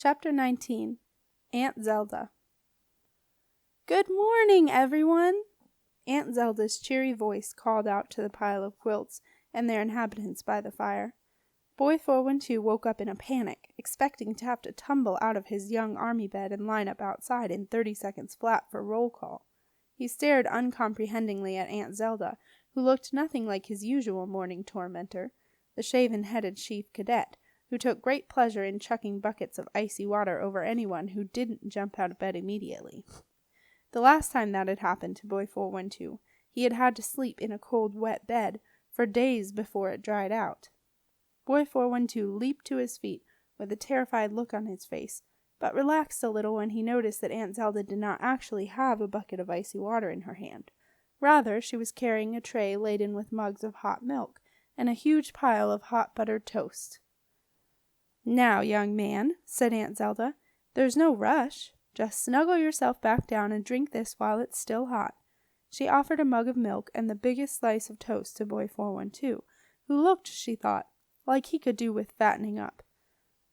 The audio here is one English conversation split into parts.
Chapter 19. Aunt Zelda. "Good morning, everyone!" Aunt Zelda's cheery voice called out to the pile of quilts and their inhabitants by the fire. Boy 412 woke up in a panic, expecting to have to tumble out of his young army bed and line up outside in 30 seconds flat for roll call. He stared uncomprehendingly at Aunt Zelda, who looked nothing like his usual morning tormentor, the shaven-headed chief cadet, who took great pleasure in chucking buckets of icy water over anyone who didn't jump out of bed immediately. The last time that had happened to Boy 412, he had to sleep in a cold, wet bed for days before it dried out. Boy 412 leaped to his feet with a terrified look on his face, but relaxed a little when he noticed that Aunt Zelda did not actually have a bucket of icy water in her hand. Rather, she was carrying a tray laden with mugs of hot milk and a huge pile of hot buttered toast. "Now, young man," said Aunt Zelda, "there's no rush. Just snuggle yourself back down and drink this while it's still hot." She offered a mug of milk and the biggest slice of toast to Boy 412, who looked, she thought, like he could do with fattening up.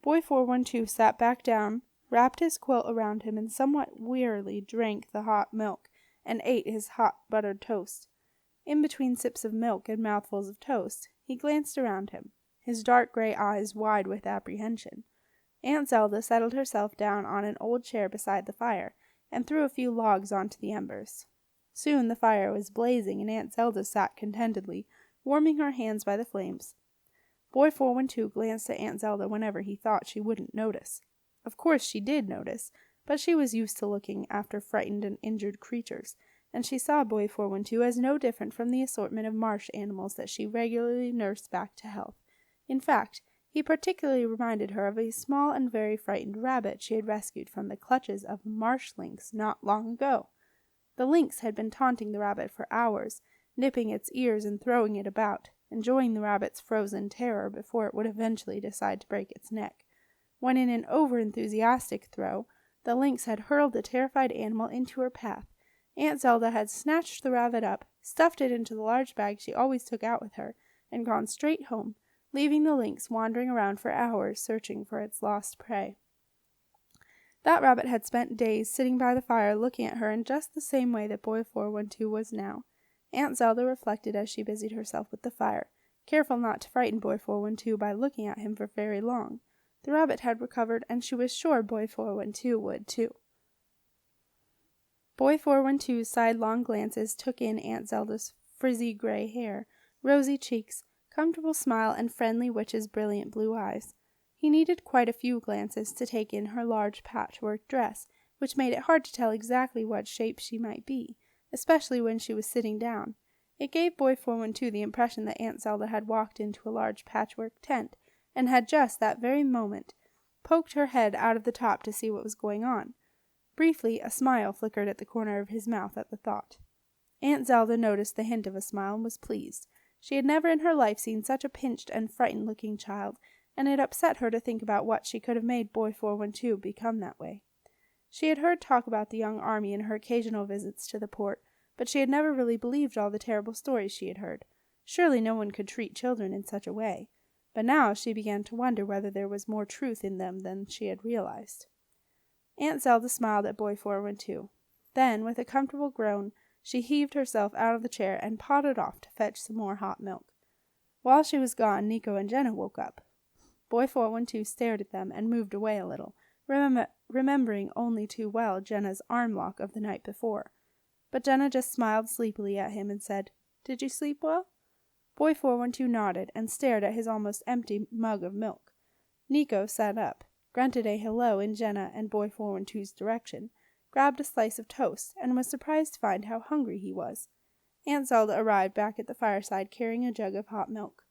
Boy 412 sat back down, wrapped his quilt around him, and somewhat wearily drank the hot milk and ate his hot buttered toast. In between sips of milk and mouthfuls of toast, he glanced around him, his dark gray eyes wide with apprehension. Aunt Zelda settled herself down on an old chair beside the fire, and threw a few logs onto the embers. Soon the fire was blazing, and Aunt Zelda sat contentedly, warming her hands by the flames. Boy 412 glanced at Aunt Zelda whenever he thought she wouldn't notice. Of course she did notice, but she was used to looking after frightened and injured creatures, and she saw Boy 412 as no different from the assortment of marsh animals that she regularly nursed back to health. In fact, he particularly reminded her of a small and very frightened rabbit she had rescued from the clutches of a marsh lynx not long ago. The lynx had been taunting the rabbit for hours, nipping its ears and throwing it about, enjoying the rabbit's frozen terror before it would eventually decide to break its neck. When in an over-enthusiastic throw, the lynx had hurled the terrified animal into her path, Aunt Zelda had snatched the rabbit up, stuffed it into the large bag she always took out with her, and gone straight home, leaving the lynx wandering around for hours searching for its lost prey. That rabbit had spent days sitting by the fire looking at her in just the same way that Boy 412 was now. Aunt Zelda reflected as she busied herself with the fire, careful not to frighten Boy 412 by looking at him for very long. The rabbit had recovered, and she was sure Boy 412 would too. Boy 412's sidelong glances took in Aunt Zelda's frizzy gray hair, rosy cheeks, comfortable smile, and friendly witch's brilliant blue eyes. He needed quite a few glances to take in her large patchwork dress, which made it hard to tell exactly what shape she might be, especially when she was sitting down. It gave Boy 412 the impression that Aunt Zelda had walked into a large patchwork tent, and had just that very moment poked her head out of the top to see what was going on. Briefly, a smile flickered at the corner of his mouth at the thought. Aunt Zelda noticed the hint of a smile and was pleased. She had never in her life seen such a pinched and frightened-looking child, and it upset her to think about what she could have made Boy 412 become that way. She had heard talk about the young army in her occasional visits to the port, but she had never really believed all the terrible stories she had heard. Surely no one could treat children in such a way. But now she began to wonder whether there was more truth in them than she had realized. Aunt Zelda smiled at Boy 412. Then, with a comfortable groan, she heaved herself out of the chair and pottered off to fetch some more hot milk. While she was gone, Nico and Jenna woke up. Boy 412 stared at them and moved away a little, remembering only too well Jenna's arm lock of the night before. But Jenna just smiled sleepily at him and said, "Did you sleep well?" Boy 412 nodded and stared at his almost empty mug of milk. Nico sat up, grunted a hello in Jenna and Boy 412's direction, grabbed a slice of toast, and was surprised to find how hungry he was. Aunt Zelda arrived back at the fireside carrying a jug of hot milk.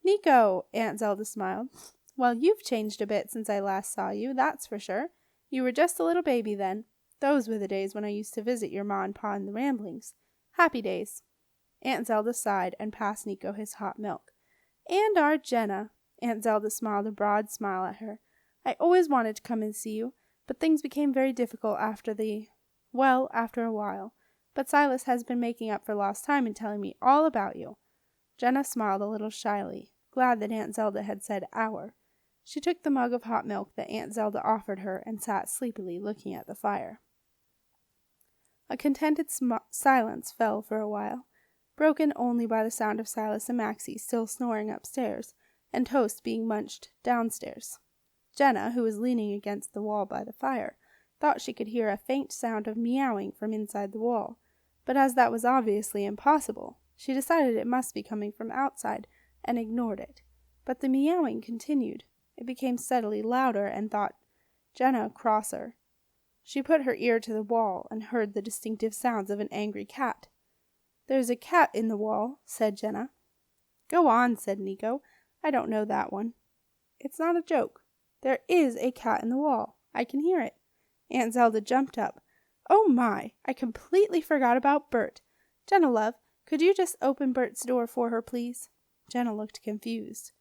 "Nico!" Aunt Zelda smiled. "Well, you've changed a bit since I last saw you, that's for sure. You were just a little baby then. Those were the days when I used to visit your ma and pa in the Ramblings. Happy days." Aunt Zelda sighed and passed Nico his hot milk. "And our Jenna." Aunt Zelda smiled a broad smile at her. "I always wanted to come and see you, but things became very difficult after a while. But Silas has been making up for lost time and telling me all about you." Jenna smiled a little shyly, glad that Aunt Zelda had said "our." She took the mug of hot milk that Aunt Zelda offered her and sat sleepily looking at the fire. A contented silence fell for a while, broken only by the sound of Silas and Maxie still snoring upstairs, and toast being munched downstairs. Jenna, who was leaning against the wall by the fire, thought she could hear a faint sound of meowing from inside the wall, but as that was obviously impossible, she decided it must be coming from outside, and ignored it. But the meowing continued. It became steadily louder, and thought Jenna crosser. She put her ear to the wall and heard the distinctive sounds of an angry cat. "There's a cat in the wall," said Jenna. "Go on," said Nico. "I don't know that one." "It's not a joke. There is a cat in the wall. I can hear it." Aunt Zelda jumped up. "Oh my! I completely forgot about Bert. Jenna, love, could you just open Bert's door for her, please?" Jenna looked confused.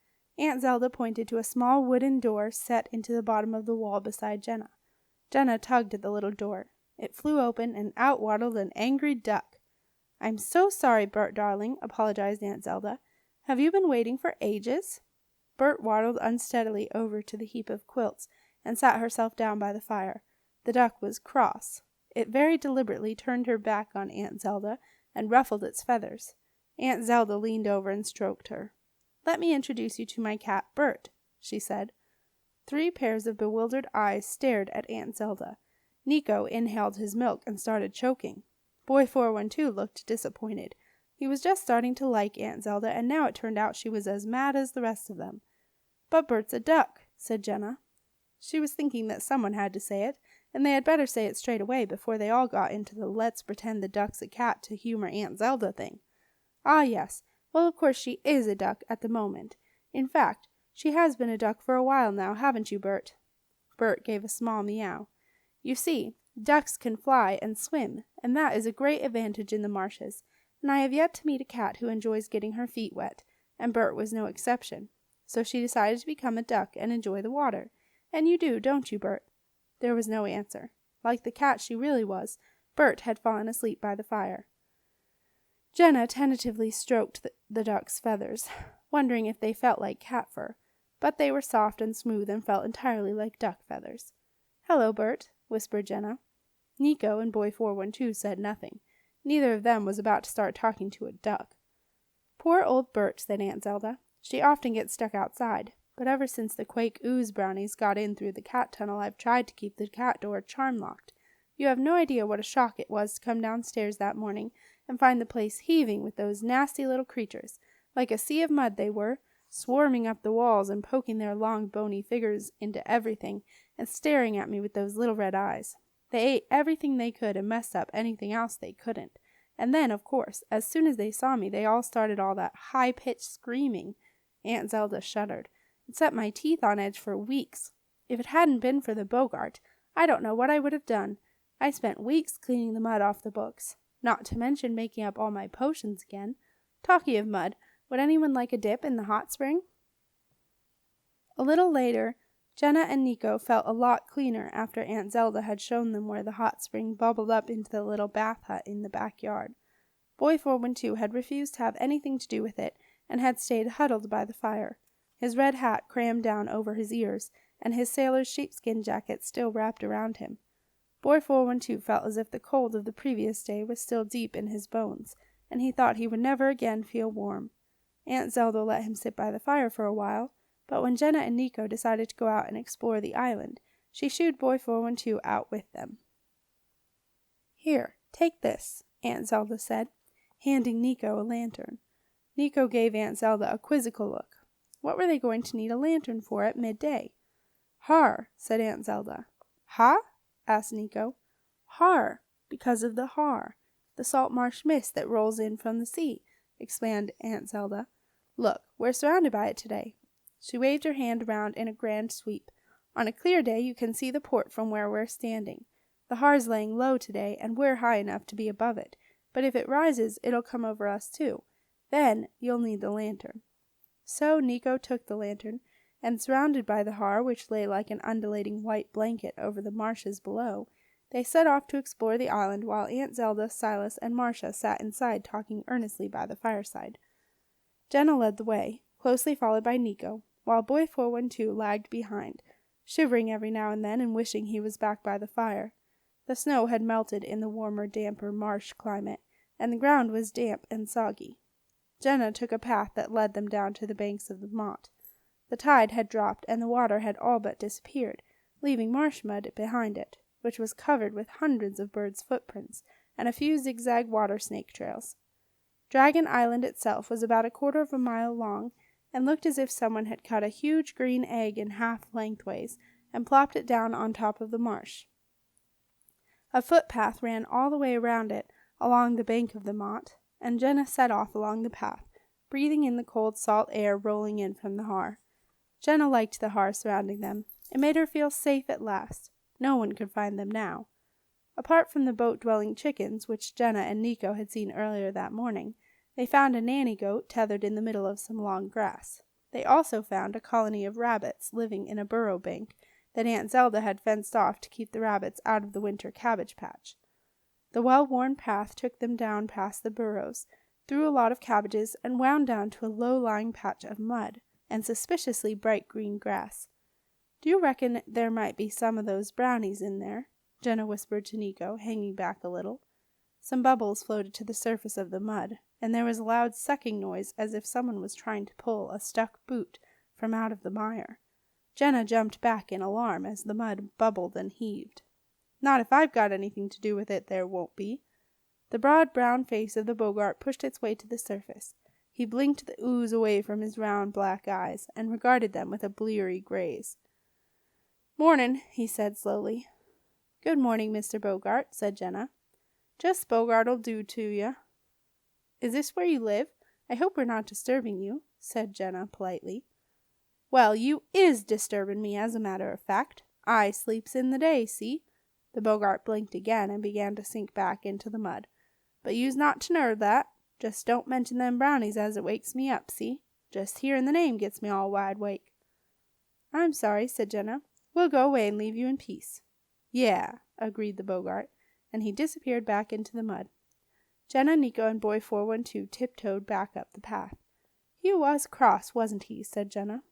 Aunt Zelda pointed to a small wooden door set into the bottom of the wall beside Jenna. Jenna tugged at the little door. It flew open, and out waddled an angry duck. "I'm so sorry, Bert, darling," apologized Aunt Zelda. "Have you been waiting for ages?" Bert waddled unsteadily over to the heap of quilts and sat herself down by the fire. The duck was cross. It very deliberately turned her back on Aunt Zelda and ruffled its feathers. Aunt Zelda leaned over and stroked her. "Let me introduce you to my cat, Bert," she said. 3 pairs of bewildered eyes stared at Aunt Zelda. Nico inhaled his milk and started choking. Boy 412 looked disappointed. He was just starting to like Aunt Zelda, and now it turned out she was as mad as the rest of them. "But Bert's a duck," said Jenna. She was thinking that someone had to say it, and they had better say it straight away before they all got into the "let's pretend the duck's a cat to humor Aunt Zelda" thing. "Ah, yes. Well, of course she is a duck at the moment. In fact, she has been a duck for a while now, haven't you, Bert?" Bert gave a small meow. "You see, ducks can fly and swim, and that is a great advantage in the marshes, and I have yet to meet a cat who enjoys getting her feet wet, and Bert was no exception. So she decided to become a duck and enjoy the water. And you do, don't you, Bert?" There was no answer. Like the cat she really was, Bert had fallen asleep by the fire. Jenna tentatively stroked the duck's feathers, wondering if they felt like cat fur, but they were soft and smooth and felt entirely like duck feathers. "Hello, Bert," whispered Jenna. Nico and Boy 412 said nothing. Neither of them was about to start talking to a duck. "Poor old Bert," said Aunt Zelda. "She often gets stuck outside, but ever since the Quake Ooze brownies got in through the cat tunnel, I've tried to keep the cat door charm locked. You have no idea what a shock it was to come downstairs that morning and find the place heaving with those nasty little creatures. Like a sea of mud they were, swarming up the walls and poking their long bony fingers into everything and staring at me with those little red eyes. They ate everything they could and messed up anything else they couldn't. And then, of course, as soon as they saw me, they all started all that high-pitched screaming." Aunt Zelda shuddered. "It set my teeth on edge for weeks. If it hadn't been for the Bogart, I don't know what I would have done. I spent weeks cleaning the mud off the books, not to mention making up all my potions again. Talking of mud, would anyone like a dip in the hot spring?" A little later, Jenna and Nico felt a lot cleaner after Aunt Zelda had shown them where the hot spring bubbled up into the little bath hut in the backyard. Boy 412 had refused to have anything to do with it, and had stayed huddled by the fire, his red hat crammed down over his ears, and his sailor's sheepskin jacket still wrapped around him. Boy 412 felt as if the cold of the previous day was still deep in his bones, and he thought he would never again feel warm. Aunt Zelda let him sit by the fire for a while, but when Jenna and Nico decided to go out and explore the island, she shooed Boy 412 out with them. "Here, take this," Aunt Zelda said, handing Nico a lantern. Nico gave Aunt Zelda a quizzical look. What were they going to need a lantern for at midday? "Har," said Aunt Zelda. "Ha?" asked Nico. "Har, because of the har, the salt marsh mist that rolls in from the sea," explained Aunt Zelda. "Look, we're surrounded by it today." She waved her hand around in a grand sweep. "On a clear day you can see the port from where we're standing. The har's laying low today, and we're high enough to be above it, but if it rises it'll come over us too. Then you'll need the lantern." So Nico took the lantern, and surrounded by the har, which lay like an undulating white blanket over the marshes below, they set off to explore the island while Aunt Zelda, Silas, and Marcia sat inside talking earnestly by the fireside. Jenna led the way, closely followed by Nico, while Boy 412 lagged behind, shivering every now and then and wishing he was back by the fire. The snow had melted in the warmer, damper marsh climate, and the ground was damp and soggy. Jenna took a path that led them down to the banks of the moat. The tide had dropped, and the water had all but disappeared, leaving marsh mud behind it, which was covered with hundreds of birds' footprints and a few zigzag water snake trails. Dragon Island itself was about 1/4 of a mile long, and looked as if someone had cut a huge green egg in half lengthways and plopped it down on top of the marsh. A footpath ran all the way around it, along the bank of the moat, and Jenna set off along the path, breathing in the cold salt air rolling in from the Har. Jenna liked the Har surrounding them. It made her feel safe at last. No one could find them now. Apart from the boat-dwelling chickens, which Jenna and Nico had seen earlier that morning, they found a nanny goat tethered in the middle of some long grass. They also found a colony of rabbits living in a burrow bank that Aunt Zelda had fenced off to keep the rabbits out of the winter cabbage patch. The well-worn path took them down past the burrows, through a lot of cabbages, and wound down to a low-lying patch of mud and suspiciously bright green grass. "Do you reckon there might be some of those brownies in there?" Jenna whispered to Nico, hanging back a little. Some bubbles floated to the surface of the mud, and there was a loud sucking noise as if someone was trying to pull a stuck boot from out of the mire. Jenna jumped back in alarm as the mud bubbled and heaved. "Not if I've got anything to do with it, there won't be." The broad brown face of the Boggart pushed its way to the surface. He blinked the ooze away from his round black eyes, and regarded them with a bleary graze. "Mornin'," he said slowly. "Good morning, Mr. Boggart," said Jenna. "Just Boggart'll do to you." "Is this where you live? I hope we're not disturbing you," said Jenna politely. "Well, you is disturbing me, as a matter of fact. I sleeps in the day, see?" The Boggart blinked again and began to sink back into the mud. "But you's not to nerve that. Just don't mention them brownies as it wakes me up, see? Just hearing the name gets me all wide awake." "I'm sorry," said Jenna. "We'll go away and leave you in peace." "Yeah," agreed the Boggart, and he disappeared back into the mud. Jenna, Nico, and Boy 412 tiptoed back up the path. "He was cross, wasn't he?" said Jenna.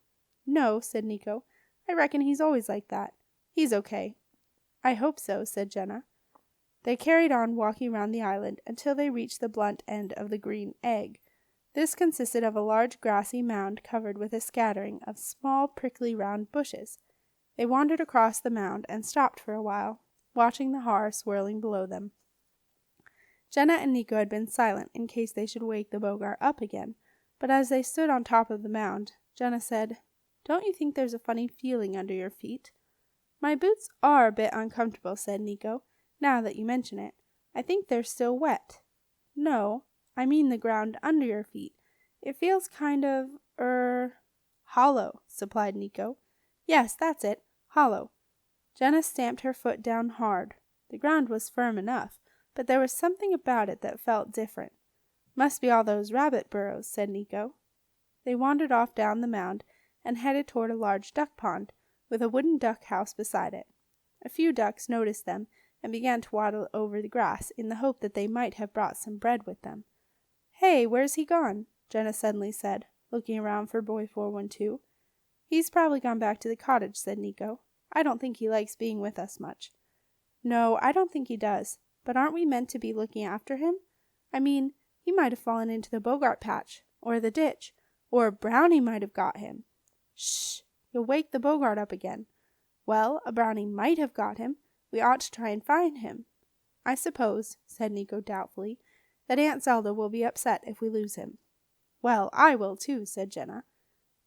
"No," said Nico. "I reckon he's always like that. He's okay." "I hope so," said Jenna. They carried on walking round the island until they reached the blunt end of the green egg. This consisted of a large grassy mound covered with a scattering of small prickly round bushes. They wandered across the mound and stopped for a while, watching the Har swirling below them. Jenna and Nico had been silent in case they should wake the Boggart up again, but as they stood on top of the mound, Jenna said, "Don't you think there's a funny feeling under your feet?" "My boots are a bit uncomfortable," said Nico, "now that you mention it. I think they're still wet." "No, I mean the ground under your feet. It feels kind of, hollow," supplied Nico. "Yes, that's it, hollow." Jenna stamped her foot down hard. The ground was firm enough, but there was something about it that felt different. "Must be all those rabbit burrows," said Nico. They wandered off down the mound and headed toward a large duck pond, with a wooden duck house beside it. A few ducks noticed them and began to waddle over the grass in the hope that they might have brought some bread with them. "Hey, where's he gone?" Jenna suddenly said, looking around for Boy 412. "He's probably gone back to the cottage," said Nico. "I don't think he likes being with us much." "No, I don't think he does. But aren't we meant to be looking after him? I mean, he might have fallen into the Boggart patch, or the ditch, or a brownie might have got him." "Shh! You'll wake the Boggart up again." "Well, a brownie might have got him. We ought to try and find him." "I suppose," said Nico doubtfully, "that Aunt Zelda will be upset if we lose him." "Well, I will too," said Jenna.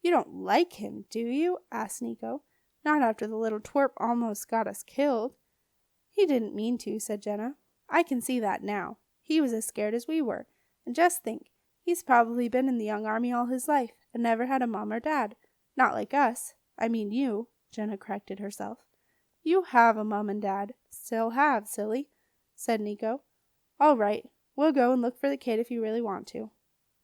"You don't like him, do you?" asked Nico. "Not after the little twerp almost got us killed." "He didn't mean to," said Jenna. "I can see that now. He was as scared as we were. And just think, he's probably been in the young army all his life, and never had a mom or dad. Not like us. I mean you," Jenna corrected herself. "You have a mom and dad. Still have, silly," said Nico. "All right. We'll go and look for the kid if you really want to."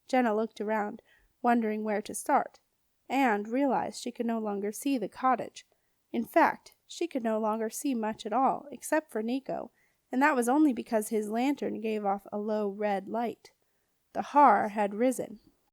Jenna looked around, wondering where to start, and realized she could no longer see the cottage. In fact, she could no longer see much at all, except for Nico, and that was only because his lantern gave off a low red light. The Har had risen.